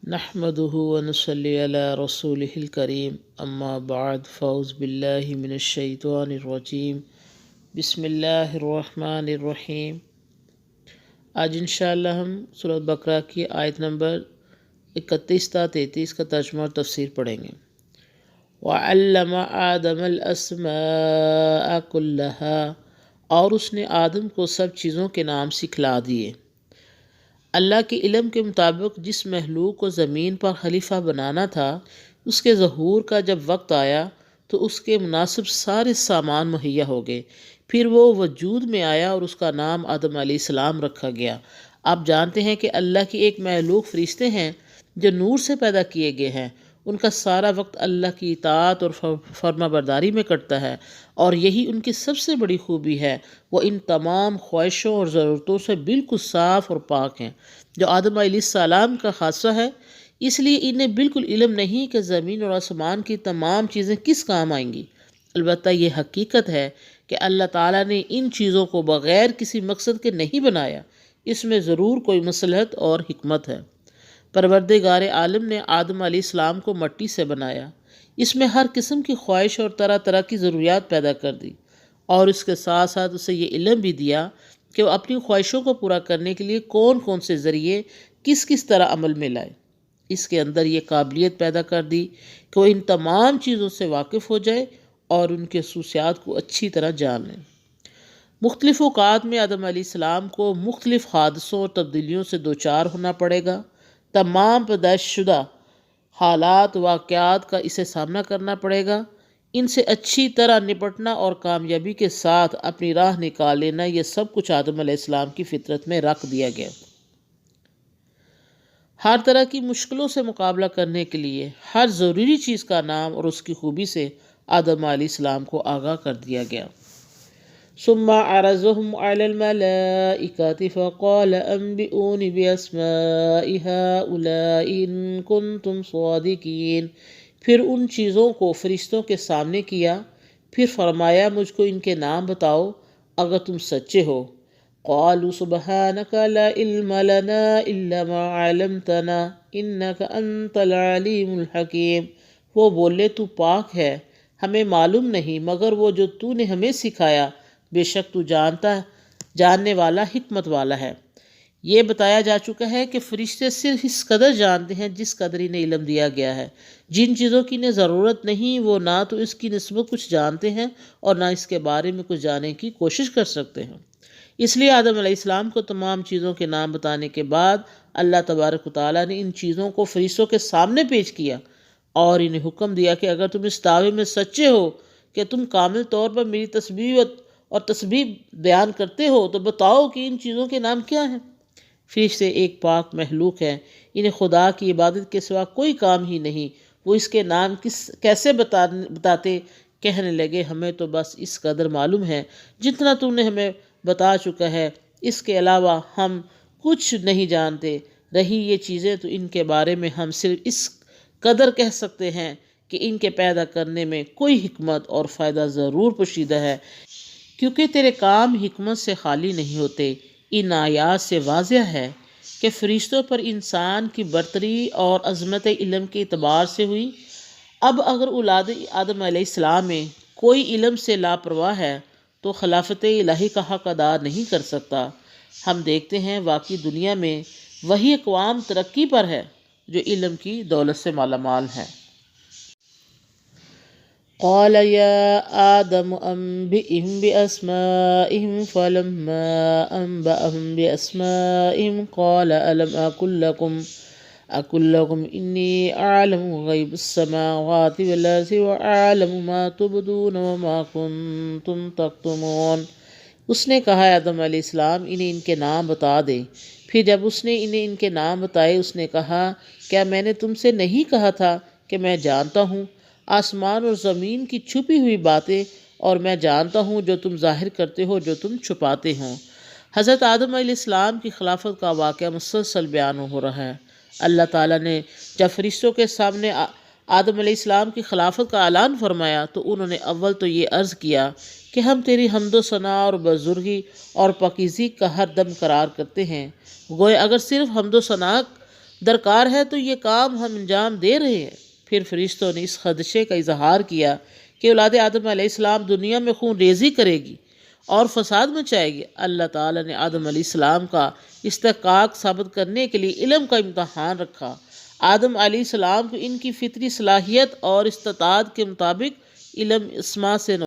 نحمده ونصلي على رسوله الكريم اما بعد فاعوذ باللہ من الشیطان الرجیم بسم اللہ الرحمن الرحیم۔ آج انشاءاللہ ہم سورۃ بقرہ کی آیت نمبر 31 تا 33 کا ترجمہ اور تفسیر پڑھیں گے۔ وَعَلَّمَ آدَمَ الْأَسْمَاءَ كُلَّهَا، اور اس نے آدم کو سب چیزوں کے نام سکھلا دیے۔ اللہ کے علم کے مطابق جس مخلوق کو زمین پر خلیفہ بنانا تھا، اس کے ظہور کا جب وقت آیا تو اس کے مناسب سارے سامان مہیا ہو گئے، پھر وہ وجود میں آیا اور اس کا نام آدم علیہ السلام رکھا گیا۔ آپ جانتے ہیں کہ اللہ کی ایک مخلوق فرشتے ہیں جو نور سے پیدا کیے گئے ہیں، ان کا سارا وقت اللہ کی اطاعت اور فرما برداری میں کٹتا ہے، اور یہی ان کی سب سے بڑی خوبی ہے۔ وہ ان تمام خواہشوں اور ضرورتوں سے بالکل صاف اور پاک ہیں جو آدم علیہ السلام کا خاصہ ہے، اس لیے انہیں بالکل علم نہیں کہ زمین اور آسمان کی تمام چیزیں کس کام آئیں گی۔ البتہ یہ حقیقت ہے کہ اللہ تعالیٰ نے ان چیزوں کو بغیر کسی مقصد کے نہیں بنایا، اس میں ضرور کوئی مصلحت اور حکمت ہے۔ پروردگار عالم نے آدم علیہ السلام کو مٹی سے بنایا، اس میں ہر قسم کی خواہش اور طرح طرح کی ضروریات پیدا کر دی، اور اس کے ساتھ ساتھ اسے یہ علم بھی دیا کہ وہ اپنی خواہشوں کو پورا کرنے کے لیے کون کون سے ذریعے کس طرح عمل میں لائے۔ اس کے اندر یہ قابلیت پیدا کر دی کہ وہ ان تمام چیزوں سے واقف ہو جائے اور ان کے خصوصیات کو اچھی طرح جان لیں۔ مختلف اوقات میں آدم علیہ السلام کو مختلف حادثوں اور تبدیلیوں سے دوچار ہونا پڑے گا۔ تمام پیدائش شدہ حالات واقعات کا اسے سامنا کرنا پڑے گا۔ ان سے اچھی طرح نپٹنا اور کامیابی کے ساتھ اپنی راہ نکال لینا، یہ سب کچھ آدم علیہ السلام کی فطرت میں رکھ دیا گیا۔ ہر طرح کی مشکلوں سے مقابلہ کرنے کے لیے ہر ضروری چیز کا نام اور اس کی خوبی سے آدم علیہ السلام کو آگاہ کر دیا گیا۔ ثم عرضهم على الملائكة فقال أنبئوني بأسماء هؤلاء إن كنتم صادقين، پھر ان چیزوں کو فرشتوں کے سامنے کیا، پھر فرمایا مجھ کو ان کے نام بتاؤ اگر تم سچے ہو۔ قالوا سبحانك لا علم لنا إلا ما علمتنا إنك أنت العليم الحكيم، وہ بولے تو پاک ہے، ہمیں معلوم نہیں مگر وہ جو تو نے ہمیں سکھایا، بے شک تو جاننے والا حکمت والا ہے۔ یہ بتایا جا چکا ہے کہ فرشتے صرف اس قدر جانتے ہیں جس قدر انہیں علم دیا گیا ہے۔ جن چیزوں کی انہیں ضرورت نہیں، وہ نہ تو اس کی نسبت کچھ جانتے ہیں اور نہ اس کے بارے میں کچھ جاننے کی کوشش کر سکتے ہیں۔ اس لیے آدم علیہ السلام کو تمام چیزوں کے نام بتانے کے بعد اللہ تبارک و تعالیٰ نے ان چیزوں کو فرشتوں کے سامنے پیش کیا اور انہیں حکم دیا کہ اگر تم اس دعوے میں سچے ہو کہ تم کامل طور پر میری تسبیح بیان کرتے ہو تو بتاؤ کہ ان چیزوں کے نام کیا ہیں۔ فرشتے ایک پاک مخلوق ہیں، انہیں خدا کی عبادت کے سوا کوئی کام ہی نہیں، وہ اس کے نام کیسے بتاتے؟ کہنے لگے ہمیں تو بس اس قدر معلوم ہے جتنا تم نے ہمیں بتا چکا ہے، اس کے علاوہ ہم کچھ نہیں جانتے۔ رہی یہ چیزیں تو ان کے بارے میں ہم صرف اس قدر کہہ سکتے ہیں کہ ان کے پیدا کرنے میں کوئی حکمت اور فائدہ ضرور پوشیدہ ہے، کیونکہ تیرے کام حکمت سے خالی نہیں ہوتے۔ ان آیات سے واضح ہے کہ فرشتوں پر انسان کی برتری اور عظمت علم کے اعتبار سے ہوئی۔ اب اگر اولاد آدم علیہ السلام میں کوئی علم سے لاپرواہ ہے تو خلافت الہی کا حق ادا نہیں کر سکتا۔ ہم دیکھتے ہیں واقعی دنیا میں وہی اقوام ترقی پر ہے جو علم کی دولت سے مالا مال ہیں۔ قال يا آدم أنبئهم بأسمائهم فلما أنبأهم بأسمائهم قال ألم أقل لكم إني أعلم غيب السماوات والأرض وأعلم ما تبدون وما كنتم تكتمون۔ اس نے کہا آدم علیہ السلام انہیں ان کے نام بتا دے۔ پھر جب اس نے انہیں ان کے نام بتائے، اس نے کہا کیا میں نے تم سے نہیں کہا تھا کہ میں جانتا ہوں آسمان اور زمین کی چھپی ہوئی باتیں، اور میں جانتا ہوں جو تم ظاہر کرتے ہو جو تم چھپاتے ہو۔ حضرت آدم علیہ السلام کی خلافت کا واقعہ مسلسل بیان ہو رہا ہے۔ اللہ تعالیٰ نے جب فرشتوں کے سامنے آدم علیہ السلام کی خلافت کا اعلان فرمایا تو انہوں نے اول تو یہ عرض کیا کہ ہم تیری حمد و ثنا اور بزرگی اور پاکیزگی کا ہر دم قرار کرتے ہیں۔ گویا اگر صرف حمد و ثنا درکار ہے تو یہ کام ہم انجام دے رہے ہیں۔ پھر فرشتوں نے اس خدشے کا اظہار کیا کہ اولاد آدم علیہ السلام دنیا میں خون ریزی کرے گی اور فساد مچائے گی۔ اللہ تعالیٰ نے آدم علیہ السلام کا استحقاق ثابت کرنے کے لیے علم کا امتحان رکھا۔ آدم علیہ السلام کو ان کی فطری صلاحیت اور استطاعت کے مطابق علم اسما سے